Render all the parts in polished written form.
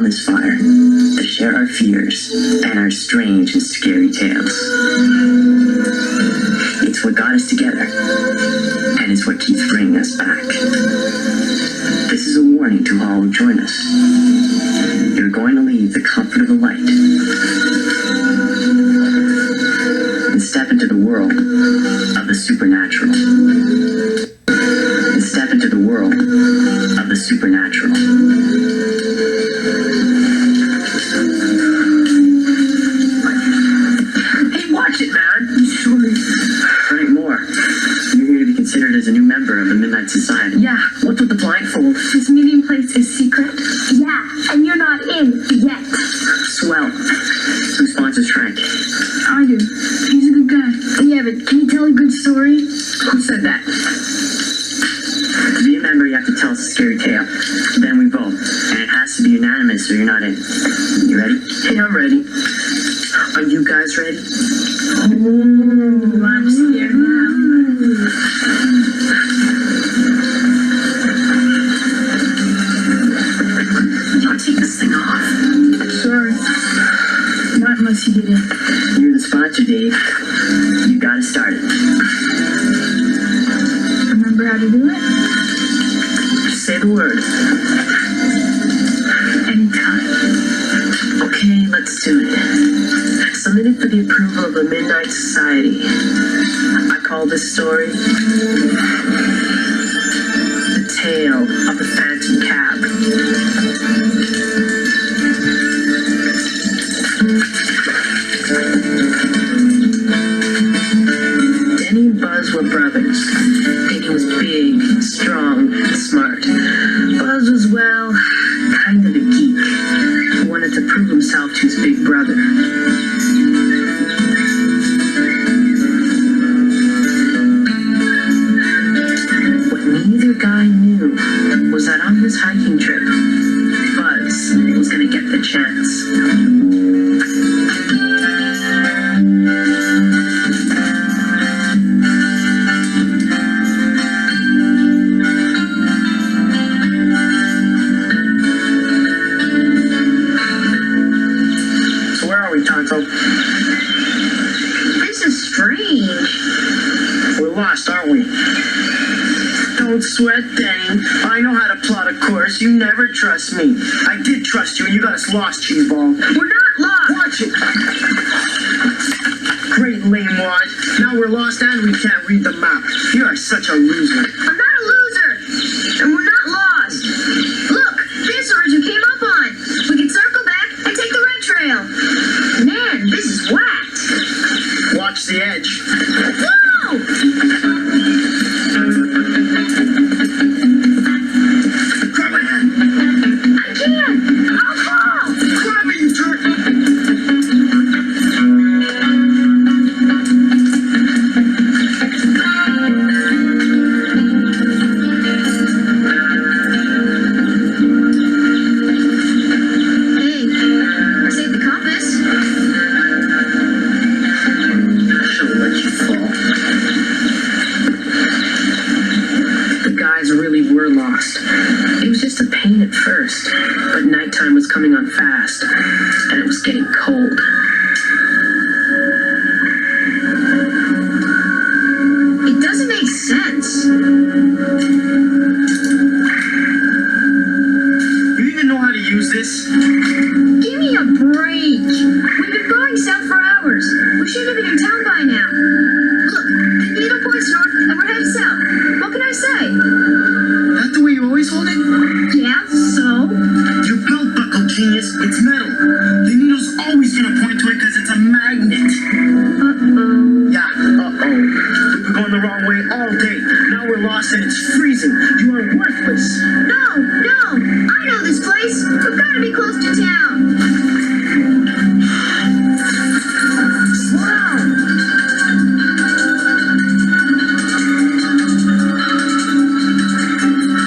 around this fire to share our fears and our strange and scary tales. It's what got us together, and it's what keeps bringing us back. This is a warning to all who join us. You're going to leave the comfort of the light and step into the world of the supernatural. And step into the world of the supernatural. Hey, watch it, man. Sorry. Right, more. You're here to be considered as a new member of the Midnight Society. Yeah, what's with the blindfold? This meeting place is secret? Yeah, and you're not in yet. Swell. Who sponsors Frank? I do. He's a good guy. Yeah, but can you tell a good story? Who said that? To be a member, you have to tell us a scary tale. Then we vote. And it has to be unanimous or you're not in. You ready? Hey, I'm ready. Are you guys ready? Ooh, I'm scared now. I'll take this thing off. Sorry. Not unless you did it. You're the sponsor, Dave. You gotta start it. Remember how to do it? Just say the word. Anytime. Okay, let's do it. Submitted for the approval of the Midnight Society. I call this story The Tale of the Phantom Cab. Denny and Buzz were brothers. Denny was big, strong, and smart. Buzz was, well, kind of a geek. He wanted to prove himself to his big brother. What neither guy knew was that on this hiking trip, Buzz was going to get the chance. So where are we, Tonto? This is strange. We're lost, aren't we? Don't sweat, Danny. I know how to plot a course. You never trust me. I did trust you, and you got us lost, Cheeseball. We're not lost. Watch it. Great lame wad. Now we're lost and we can't read the map. You are such a loser. I'm not a loser. And we're not lost. Look, there's the ridge we came up on. We can circle back and take the red trail. Man, this is whacked. Watch the edge. Whoa! Grab my hand. I can't. I'll fall. Grab it, you jerk. Hey, I saved the compass. She'll let you fall. The guys really were lost. It was just a pain at first, but nighttime was coming on fast, and it was getting cold. It doesn't make sense. You even know how to use this? Give me a break. We've been going south for hours. We should have been in town by now. Look, the needle points north and we're headed south. What can I say? That the way you always hold it? Yeah, so? Your belt buckle, genius. It's metal. The needle's always gonna point to it because it's a magnet. Uh-oh. Yeah, uh-oh. We've been going the wrong way all day. Now we're lost and it's freezing. You are worthless. No, I know this place. We've got to be close to town. Wow.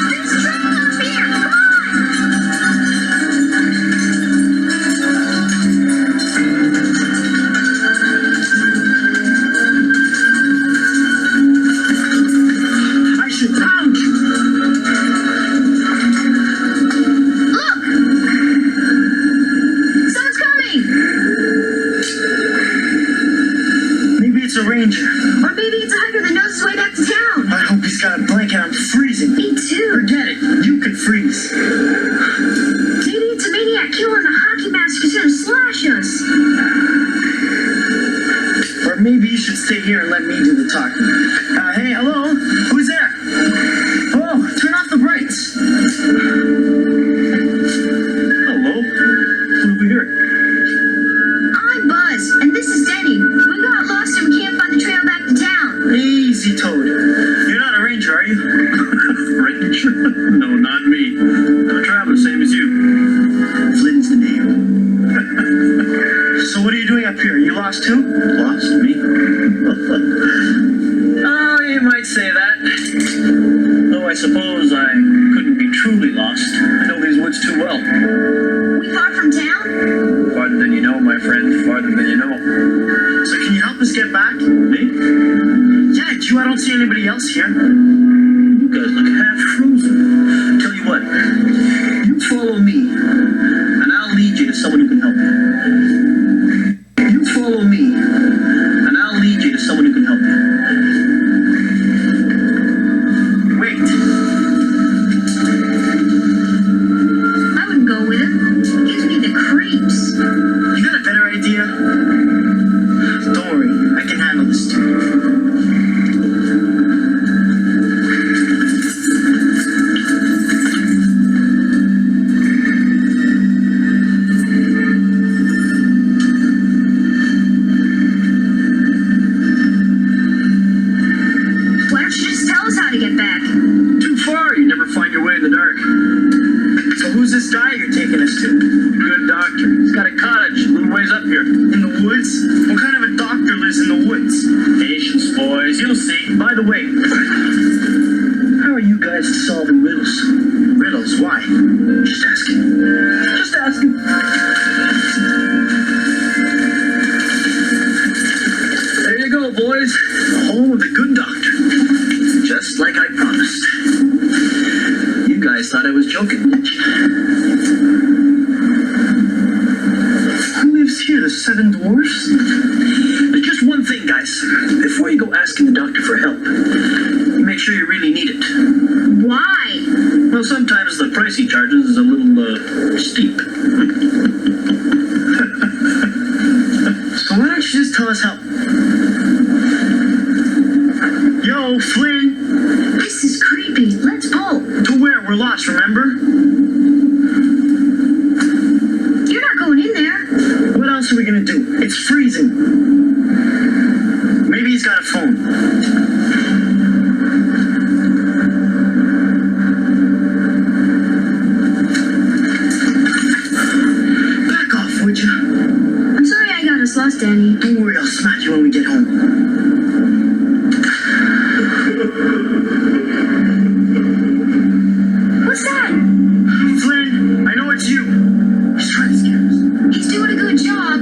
There's trouble up here. Come on. I should pound you. Look! I'm freezing. Me too. Forget it. You can freeze. Maybe it's a maniac killer in a hockey mask who's gonna slash us. Or maybe you should stay here and let me do the talking. Hey, hello? Who's there? Oh, turn off the brights. Hello? What have we heard? I'm Buzz, and this is Denny. We got lost and we can't find the trail back to town. Easy, Toad. You're not a ranger, are you? Ranger? No, not me. I'm a traveler, same as you. Flynn's the name. So what are you doing up here? You lost too? Lost me? Oh, you might say that. Though I suppose I couldn't be truly lost. I know these woods too well. We far from town? Farther than you know, my friend. Farther than you know. So can you help us get back? Me? Yeah, I don't see anybody else here. You guys look half frozen. Tell you what, you follow me, and I'll lead you to someone who can help you. You follow me, and I'll lead you to someone who can help you. Wait. I wouldn't go with him. Gives me the creeps. You got a better idea? Don't worry, I can handle this too. Why don't you just tell us how to get back? Too far, you never find your way in the dark. So who's this guy you're taking us to? Good doctor. He's got a cottage a little ways up here. In the woods? What kind of a doctor lives in the woods? Patience, boys. You'll see. By the way, how are you guys solving riddles? Riddles? Why? Just asking. Just asking. There you go, boys. The home of the good doctor. Just like I promised. You guys thought I was joking, didn't you? Who lives here? The seven dwarfs? There's just one thing, guys. Before you go asking the doctor for help, you make sure you really need it. Why? Well, sometimes the price he charges is a little, steep. So why don't you just tell us how? Yo, Flynn! This is creepy. Let's pull. To where? We're lost, remember? You're not going in there. What else are we gonna do? It's freezing. Maybe he's got a phone. Back off, would you? I'm sorry I got us lost, Danny. Don't worry, I'll smack you when we get home. What's that? Flynn, I know it's you. He's trying to scare us. He's doing a good job.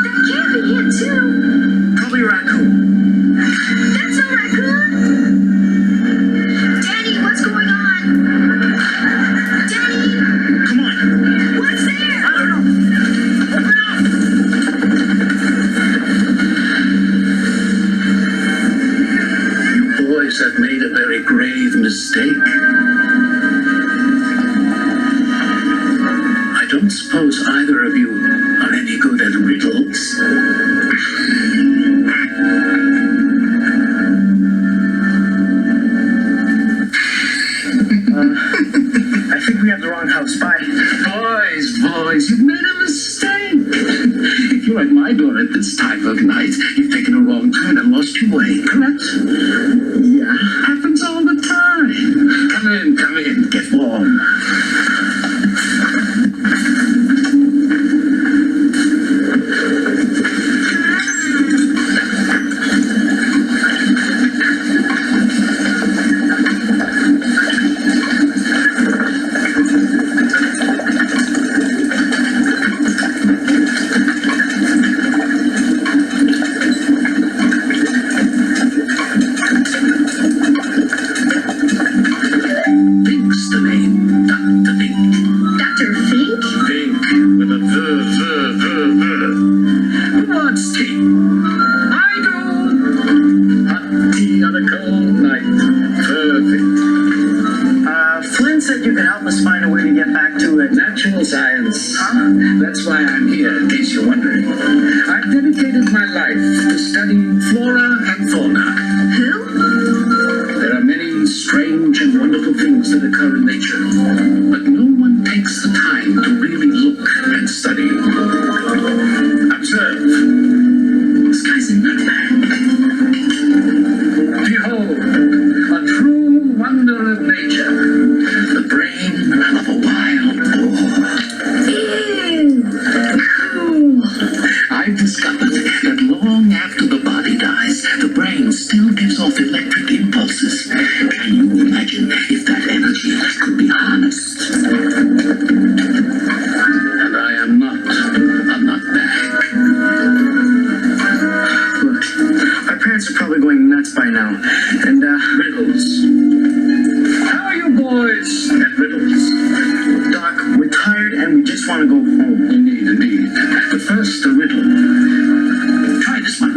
That can't be it, too. Probably a raccoon. That's a raccoon. Danny, what's going on? Danny, Come on. what's there? I don't know. Open up! You boys have made a very grave mistake. I don't suppose either of you are any good at riddles. I think we have the wrong house. Bye. Boys, you've made a mistake. If you're at my door at this time of night, you've taken a wrong turn and lost your way, correct? Yeah. Happens all the time. Come in, get warm. could help us find a way to get back to it. Natural science. Huh? That's why I'm here, in case you're wondering. I've dedicated my life to studying flora and fauna. Who? There are many strange and wonderful things that occur in nature, but no one takes the time to really look and study. Observe. This guy's a nutbag. Behold, a true wonder of nature. The brain of a wild boar. Ew. Cool. I've discovered that long after the body dies, the brain still gives off electric impulses. Can you imagine if that energy could be harnessed? And I am not a nutbag. Look, our parents are probably going nuts by now. And, Riddles. How are you boys at riddles? Doc, we're tired and we just want to go home. Indeed. But first, a riddle. Try this one.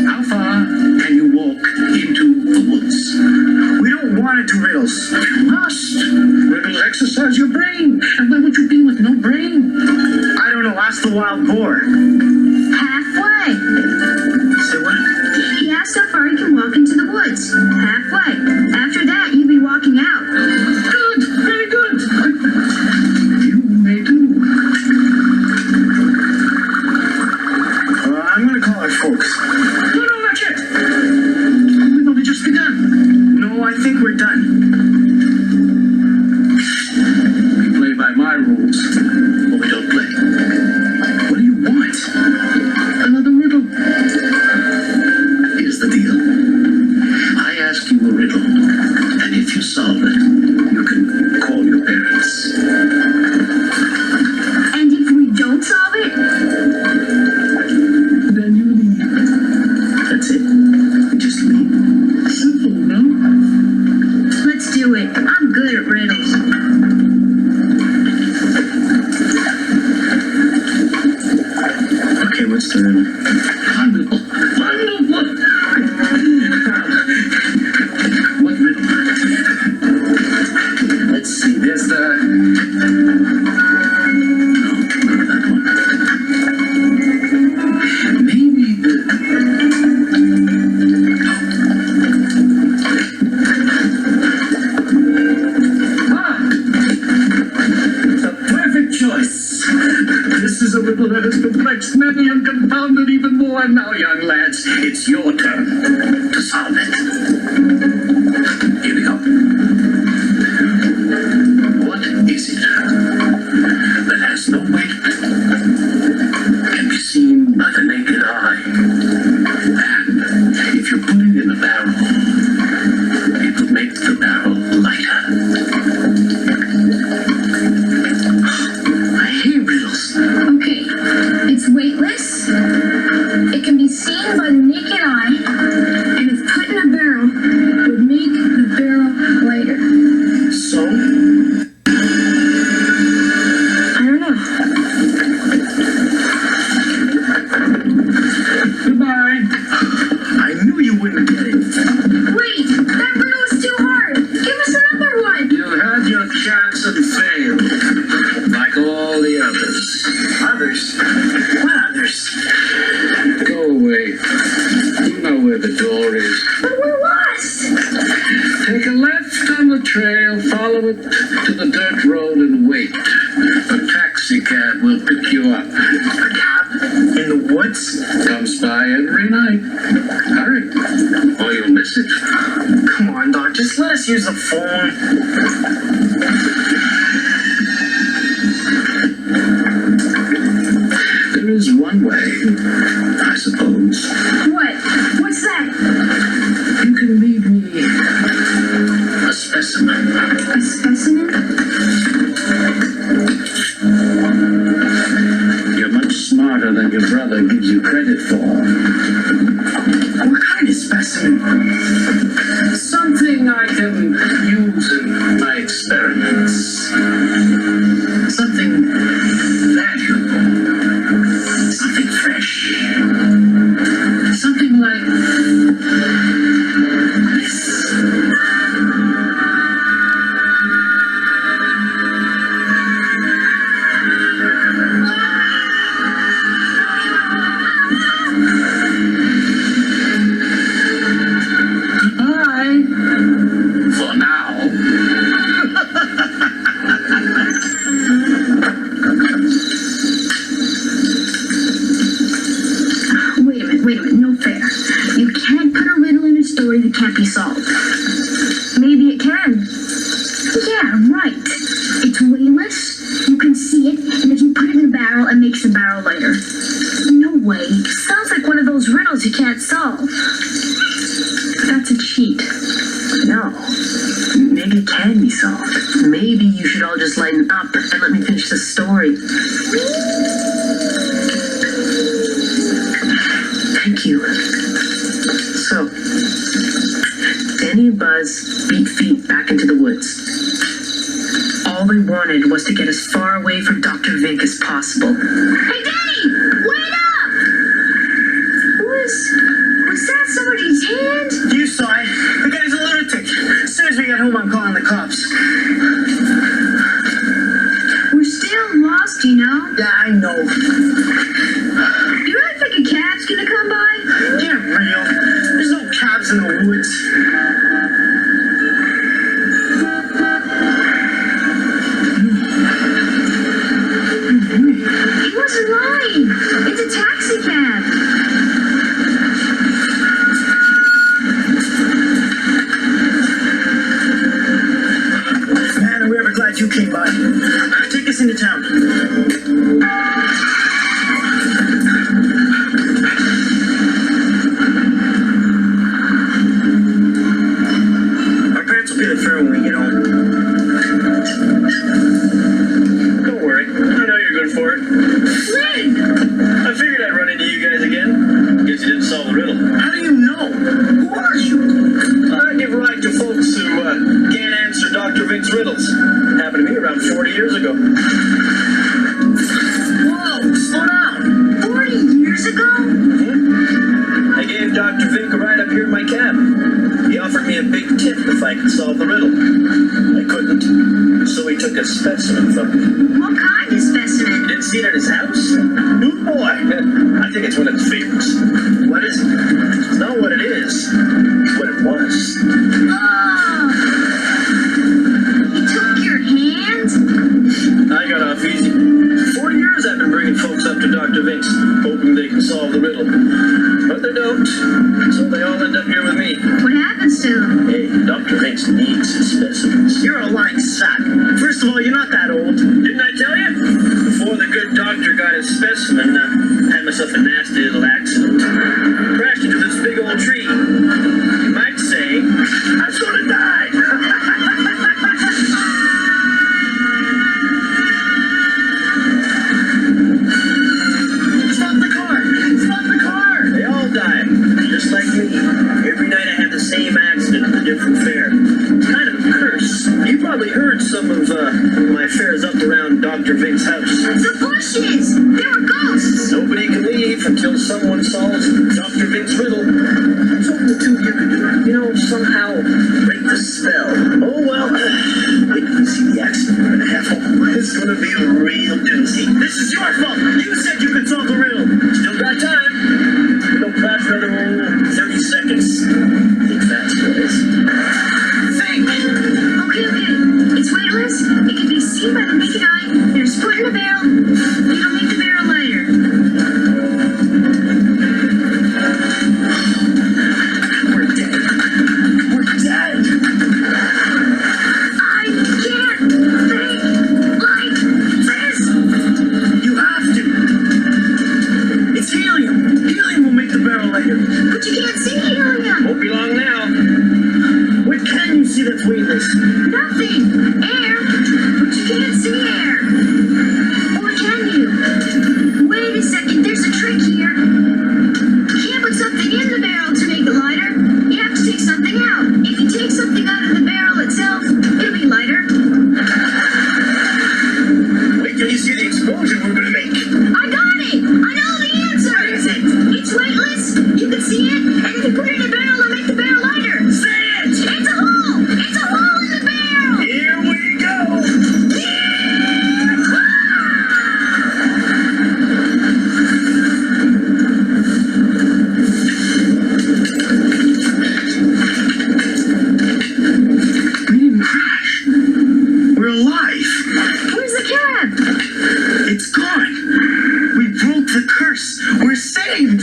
How far can you walk into the woods? We don't want to do riddles. You must. Riddles exercise your brain. And where would you be with no brain? I don't know, ask the wild boar. Halfway. Say what? He asked how far he can walk into the woods. Halfway. After that, you'd be walking out. Good. Very good. You may do. I'm gonna call our folks. No, not yet. We've only just begun. No, I think we're done. We play by my rules, or we don't play. What do you want? Another riddle. Here's the deal. I ask you a riddle, and if you solve it, you can call your parents. And if we don't solve it, Then you leave. That's it. We just leave. Simple, no? let's do it. I'm good at riddles. Okay, what's the riddle? Wonderful. Wonderful. What riddle? Let's see. There's the... No, not that one. Maybe the... The perfect choice. This is a riddle that has perplexed many and confounded even more. And now, young lads, it's your turn to solve it. Here we go. What is it that has no weight, can be seen by the naked eye, and if you put it in a barrel, it will make the barrel lighter? I hate riddles. Okay. It's weightless. It can be seen by the naked eye. And if put in a barrel, it would make the barrel lighter. So? I don't know. Goodbye. I knew you wouldn't get it. Wait! That riddle is too hard! Give us another one! You had your chance and failed, like all the others. Others? What others? Go away. You know where the door is. But we're lost! Take a left on the trail, follow it to the dirt road, and wait. A taxi cab will pick you up. A cab? In the woods? Comes by every night. Hurry, or you'll miss it. Come on, Doc, just let us use the phone. There is one way, I suppose. What? What's that? You can leave me a specimen. A specimen? You're much smarter than your brother gives you credit for. What kind of specimen? Something I can use in my experiments. Something valuable. Something fresh. Something like this. maybe it can be solved. Maybe you should all just lighten up and let me finish the story. Thank you. So, Danny and Buzz beat feet back into the woods. All they wanted was to get as far away from Dr. Vink as possible. Hey, Danny! Wait up! Was that somebody's hand? You saw it. The guy's a lunatic. As soon as we get home, I'm calling the cops. We're still lost, you know. Yeah, I know. You really think a cab's gonna come by? Get real. There's no cabs in the woods. He wasn't lying. It's a taxi cab. Man, are we ever glad you came by. Take us into town. Our parents will pay the fare when we get home. Don't worry, I know you're good for it. Flynn! I figured I'd run into you guys again. Guess you didn't solve the riddle. How do you know? Who are you? I give ride to folks who can't answer Dr. Vink's riddles. Happened to me around 40 years ago. Whoa, slow down. 40 years ago? I gave Dr. Vink a ride up here in my cab. He offered me a big tip if I could solve the riddle. I couldn't, so he took a specimen from me. What kind of specimen? Didn't see it at his house? Oh boy, I think it's one of his favorites. What is it? It's not what it is, it's what it was. Oh! He took your hand? I got off easy. 40 years I've been bringing folks up to Dr. Vink's, hoping they can solve the riddle. But they don't, so they all end up here with me. What happens to him? Hey, Dr. Vink's needs his specimens. You're a lying sack. First of all, you're not that old. Didn't I tell you? Before the good doctor got his specimen, I had myself a nasty little accident. Crashed into this big old tree. You might say, I sort of died. Stop the car! Stop the car! They all died, just like me. Every night I had the same accident with a different fare. It's kind of a curse. You probably heard some of my fares up around Dr. Vink's house. The bushes! They were ghosts! Nobody can leave until someone solves Dr. Vink's riddle. That's what the two of you could do. You know, somehow break the spell. Oh, well, wait till you see the accident we're gonna have. It's gonna be a real doozy. This is your fault! You said you could solve the riddle! Still got time. We don't pass another 30 seconds. Think fast, boys. Think! Okay. It's weightless. It can be seen by the naked eye. There's put in a barrel. It'll make the barrel lighter. We're dead. We're dead! I can't think like this! You have to! It's helium! Helium will make the barrel lighter. But you can't see helium! Won't be long now. What can you see that's weightless? Nothing! Air! But you can't see air! Or can you? Wait a second, there's a trick here. You can't put something in the barrel to make it lighter. You have to take something out. If you take something out of the barrel itself, it'll be lighter. Wait till you see the explosion we're gonna make. I got it! I know the answer! What is it? It's weightless, you can see it, and if you put it in a barrel, it'll make the barrel lighter. Say it! It's a hole! It's a hole in the barrel! Here we go. We didn't crash. We're alive. Where's the cab? It's gone. We broke the curse. We're saved.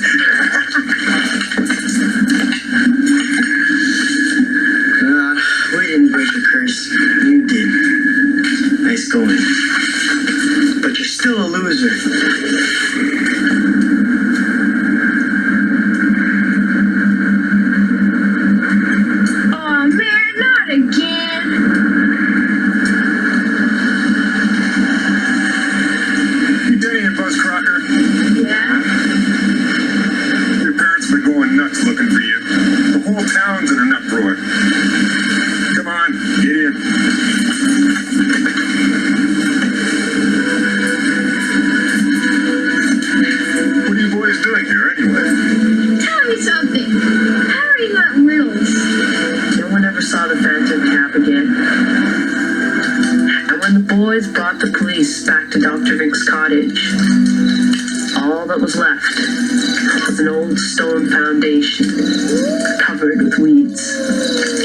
We didn't break the curse. You did. Nice going. But you're still a loser. Oh man, not again! detective cap again. And when the boys brought the police back to Dr. Vink's cottage, all that was left was an old stone foundation covered with weeds.